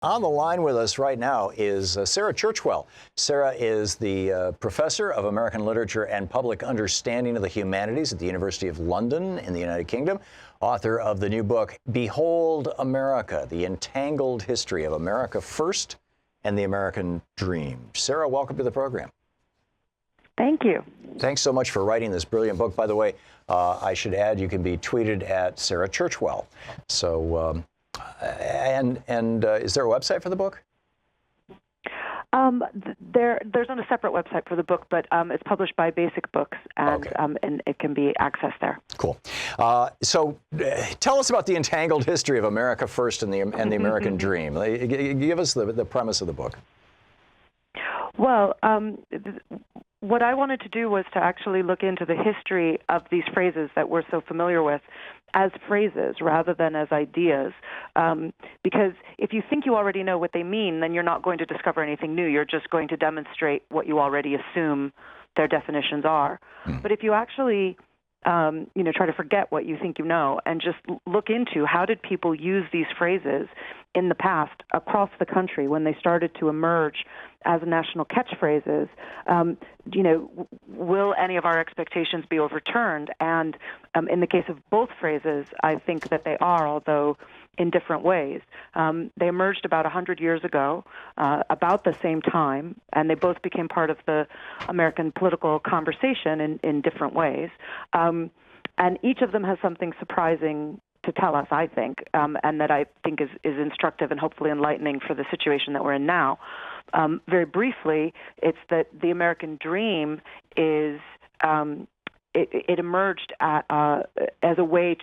On the line with us right now is Sarah Churchwell. Sarah is the professor of American Literature and Public Understanding of the Humanities at the University of London in the United Kingdom, author of the new book, Behold America, The Entangled History of America First and the American Dream. Sarah, welcome to the program. Thank you. Thanks so much for writing this brilliant book. By the way, I should add, you can be tweeted at Sarah Churchwell. So, is there a website for the book? There's not a separate website for the book, but it's published by Basic Books, and Okay. And it can be accessed there. Cool. So tell us about the entangled history of America First and the American Dream. Give us the premise of the book. Well, what I wanted to do was to actually look into the history of these phrases that we're so familiar with as phrases rather than as ideas. Because if you think you already know what they mean, then you're not going to discover anything new. You're just going to demonstrate what you already assume their definitions are. But if you actually try to forget what you think you know and just look into how did people use these phrases in the past across the country when they started to emerge as national catchphrases, will any of our expectations be overturned? And in the case of both phrases, I think that they are, although in different ways. They emerged about 100 years ago, about the same time, and they both became part of the American political conversation in different ways. And each of them has something surprising to tell us, I think, and that I think is instructive and hopefully enlightening for the situation that we're in now. Very briefly, it's that the American dream is it emerged as a way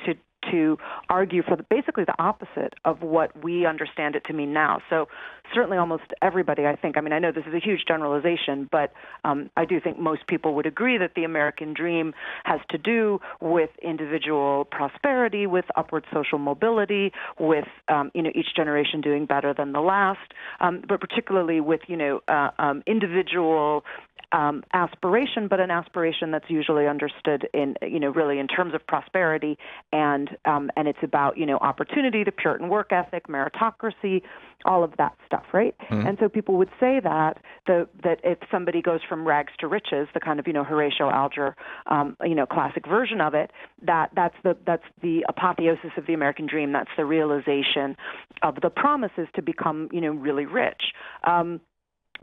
to argue for basically the opposite of what we understand it to mean now. So certainly almost everybody, I think, I know this is a huge generalization, but I do think most people would agree that the American dream has to do with individual prosperity, with upward social mobility, with each generation doing better than the last, but particularly with individual aspiration, but an aspiration that's usually understood in really in terms of prosperity, and it's about opportunity, the Puritan work ethic, meritocracy, all of that stuff, right? Mm-hmm. And so people would say that if somebody goes from rags to riches, the kind of Horatio Alger classic version of it, that's the apotheosis of the American dream. That's the realization of the promises to become really rich.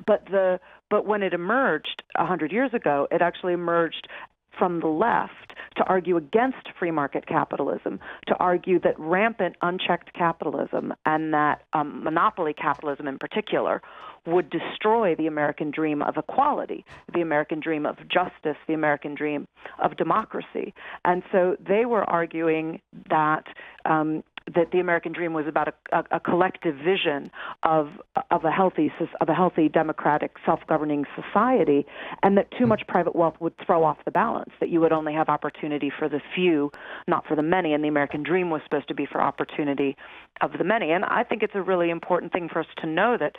But when it emerged 100 years ago, it actually emerged from the left to argue against free market capitalism, to argue that rampant, unchecked capitalism and that monopoly capitalism in particular would destroy the American dream of equality, the American dream of justice, the American dream of democracy. And so they were arguing that the American dream was about a collective vision of a healthy democratic self-governing society, and that too much private wealth would throw off the balance, that you would only have opportunity for the few, not for the many, and the American dream was supposed to be for opportunity of the many. And I think it's a really important thing for us to know that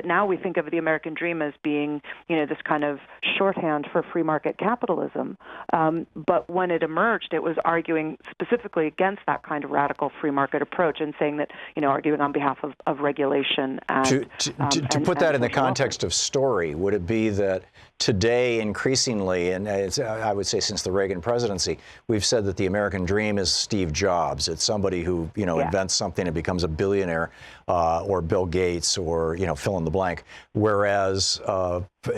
now we think of the American dream as being, this kind of shorthand for free market capitalism. But when it emerged, it was arguing specifically against that kind of radical free market approach and saying that, arguing on behalf of regulation. And, to put that in the context of story, would it be that today increasingly, and I would say since the Reagan presidency, we've said that the American dream is Steve Jobs. It's somebody who, invents something and becomes a billionaire, or Bill Gates, or, fill in the blank. Whereas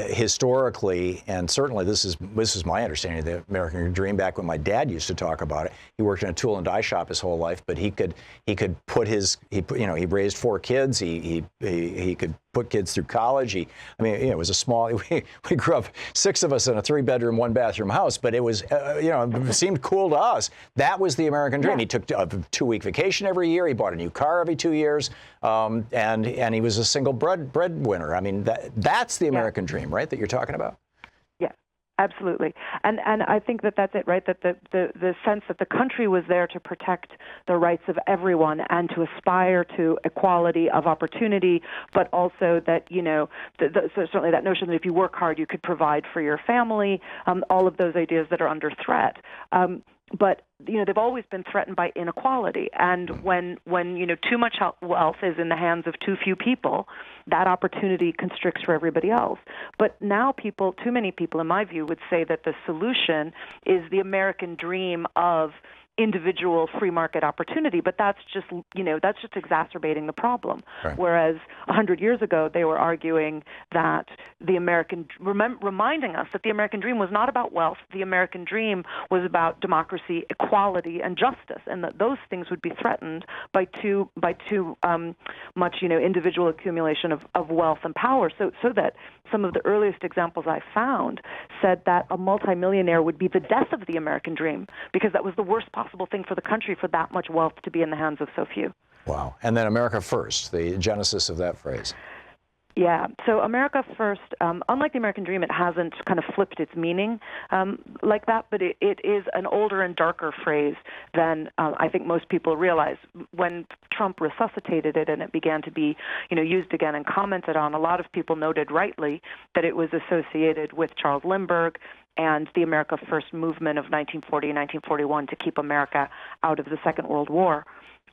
historically, and certainly this is my understanding of the American dream back when my dad used to talk about it. He worked in a tool and die shop his whole life, but he could put he raised 4 kids. He could put kids through college. It was a small, we grew up 6 of us in a 3-bedroom, 1-bathroom house, but it was, it seemed cool to us. That was the American dream. Yeah. He took a 2-week vacation every year. He bought a new car every 2 years. And he was a single breadwinner. That's the American dream, right, that you're talking about? Yeah, absolutely. And I think that's it, right, that the sense that the country was there to protect the rights of everyone and to aspire to equality of opportunity, but also that, so certainly that notion that if you work hard, you could provide for your family, all of those ideas that are under threat. But they've always been threatened by inequality, and when too much wealth is in the hands of too few people, that opportunity constricts for everybody else. But now too many people, in my view, would say that the solution is the American dream of individual free market opportunity, but that's just exacerbating the problem. Right. Whereas 100 years ago, they were arguing that reminding us that the American dream was not about wealth. The American dream was about democracy, equality, and justice, and that those things would be threatened by too much individual accumulation of wealth and power. So that some of the earliest examples I found said that a multimillionaire would be the death of the American dream, because that was the worst possible thing for the country, for that much wealth to be in the hands of so few. Wow. And then America First, the genesis of that phrase. Yeah. So America First, unlike the American dream, it hasn't kind of flipped its meaning like that, but it is an older and darker phrase than I think most people realize. When Trump resuscitated it and it began to be used again and commented on, a lot of people noted rightly that it was associated with Charles Lindbergh and the America First movement of 1940 and 1941 to keep America out of the Second World War.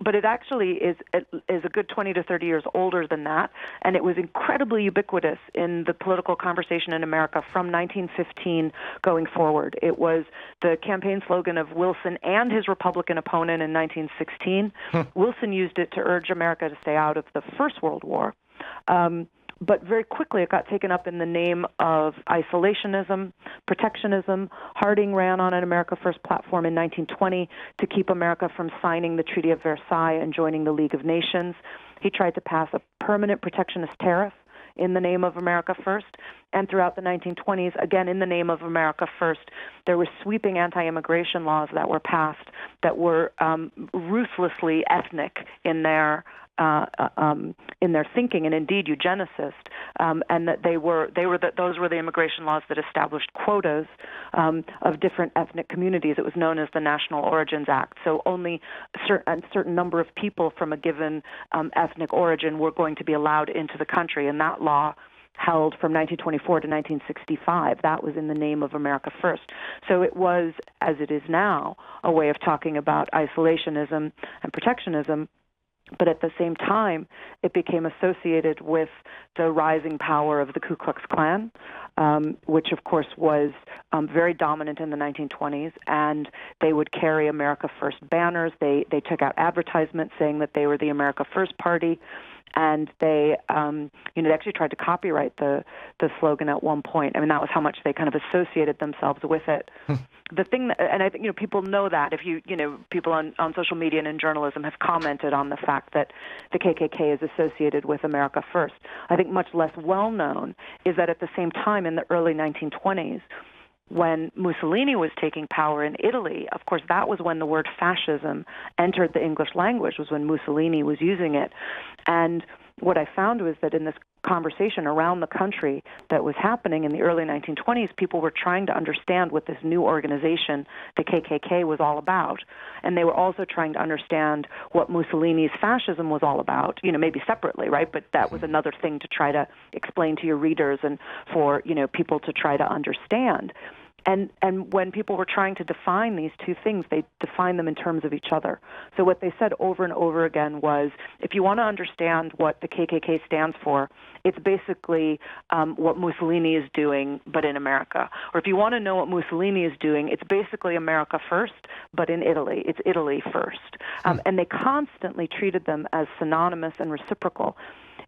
But it actually is a good 20 to 30 years older than that, and it was incredibly ubiquitous in the political conversation in America from 1915 going forward. It was the campaign slogan of Wilson and his Republican opponent in 1916. Wilson used it to urge America to stay out of the First World War. But very quickly it got taken up in the name of isolationism, protectionism. Harding ran on an America First platform in 1920 to keep America from signing the Treaty of Versailles and joining the League of Nations. He tried to pass a permanent protectionist tariff in the name of America First. And throughout the 1920s, again, in the name of America First, there were sweeping anti-immigration laws that were passed that were ruthlessly ethnic in their thinking, and indeed eugenicist, and that those were the immigration laws that established quotas of different ethnic communities. It was known as the National Origins Act. So only a certain number of people from a given ethnic origin were going to be allowed into the country, and that law held from 1924 to 1965. That was in the name of America First. So it was, as it is now, a way of talking about isolationism and protectionism. But at the same time, it became associated with the rising power of the Klu Klux Klan, which, of course, was very dominant in the 1920s. And they would carry America First banners. They took out advertisements saying that they were the America First Party. And they actually tried to copyright the slogan at one point. I mean, that was how much they kind of associated themselves with it. The thing that, and I think people know that, if people on social media and in journalism have commented on the fact that the KKK is associated with America First. I think much less well known is that at the same time in the early 1920s, when Mussolini was taking power in Italy, of course, that was when the word fascism entered the English language, was when Mussolini was using it. And what I found was that in this conversation around the country that was happening in the early 1920s, people were trying to understand what this new organization, the KKK, was all about. And they were also trying to understand what Mussolini's fascism was all about, maybe separately, right? But that was another thing to try to explain to your readers and for, people to try to understand. And when people were trying to define these two things, they defined them in terms of each other. So what they said over and over again was, if you want to understand what the KKK stands for, it's basically what Mussolini is doing, but in America. Or if you want to know what Mussolini is doing, it's basically America First, but in Italy. It's Italy First. And they constantly treated them as synonymous and reciprocal.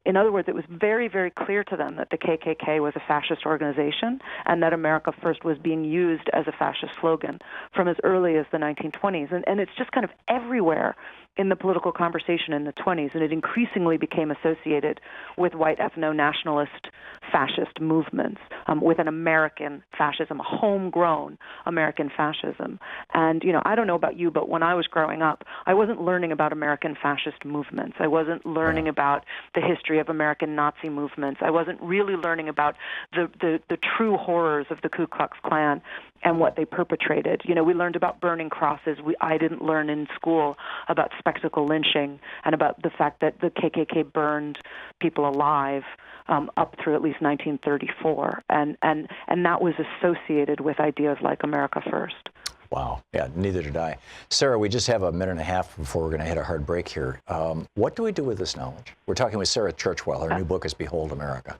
In other words, it was very, very clear to them that the KKK was a fascist organization and that America First was being used as a fascist slogan from as early as the 1920s. And it's just kind of everywhere in the political conversation in the 20s, and it increasingly became associated with white ethno-nationalist fascist movements, with an American fascism, a homegrown American fascism. And, I don't know about you, but when I was growing up, I wasn't learning about American fascist movements. I wasn't learning about the history of American Nazi movements. I wasn't really learning about the true horrors of the Klu Klux Klan and what they perpetrated. We learned about burning crosses. I didn't learn in school about spectacle lynching and about the fact that the KKK burned people alive up through at least 1934. And that was associated with ideas like America First. Wow. Yeah, neither did I. Sarah, we just have a minute and a half before we're going to hit a hard break here. What do we do with this knowledge? We're talking with Sarah Churchwell. Her new book is Behold America.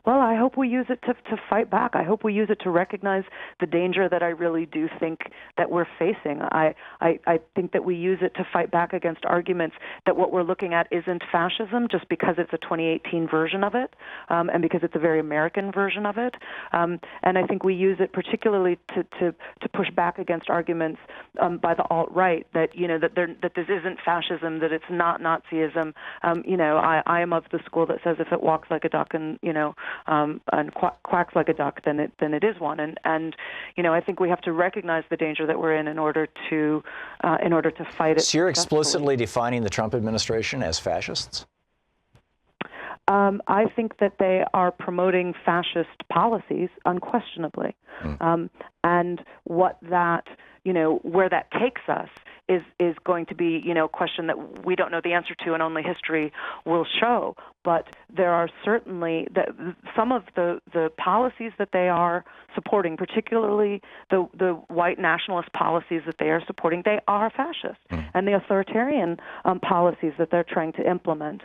Well, I hope we use it to fight back. I hope we use it to recognize the danger that I really do think that we're facing. I think that we use it to fight back against arguments that what we're looking at isn't fascism just because it's a 2018 version of it, and because it's a very American version of it. And I think we use it particularly to push back against arguments by the alt-right that, that this isn't fascism, that it's not Nazism. I am of the school that says if it walks like a duck and quacks like a duck, then it is one. And I think we have to recognize the danger that we're in order to fight it. So you're explicitly defining the Trump administration as fascists? I think that they are promoting fascist policies, unquestionably, and what that where that takes us is going to be a question that we don't know the answer to, and only history will show. But there are certainly some of the policies that they are supporting, particularly the white nationalist policies that they are supporting, they are fascist. And the authoritarian policies that they're trying to implement,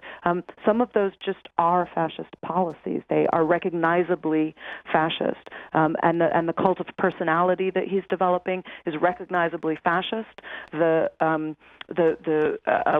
some of those just are fascist policies. They are recognizably fascist. And the cult of personality that he's developing is recognizably fascist. The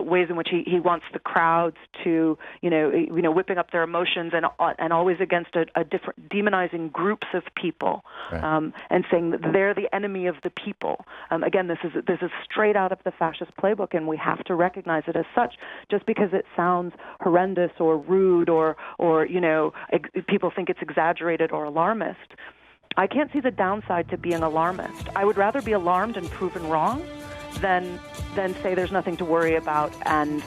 ways in which he wants the crowds to, whipping up their emotions and always against a different, demonizing groups of people, right. And saying that they're the enemy of the people. Again, this is straight out of the fascist playbook, and we have to recognize it as such. Just because it sounds horrendous or rude or people think it's exaggerated or alarmist, I can't see the downside to being alarmist. I would rather be alarmed and proven wrong than say there's nothing to worry about and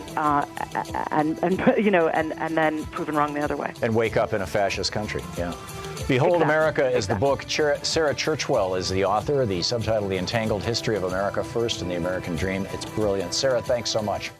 then proven wrong the other way. And wake up in a fascist country. Yeah. Behold America is the book. Sarah Churchwell is the author. The subtitle, The Entangled History of America First and the American Dream. It's brilliant. Sarah, thanks so much.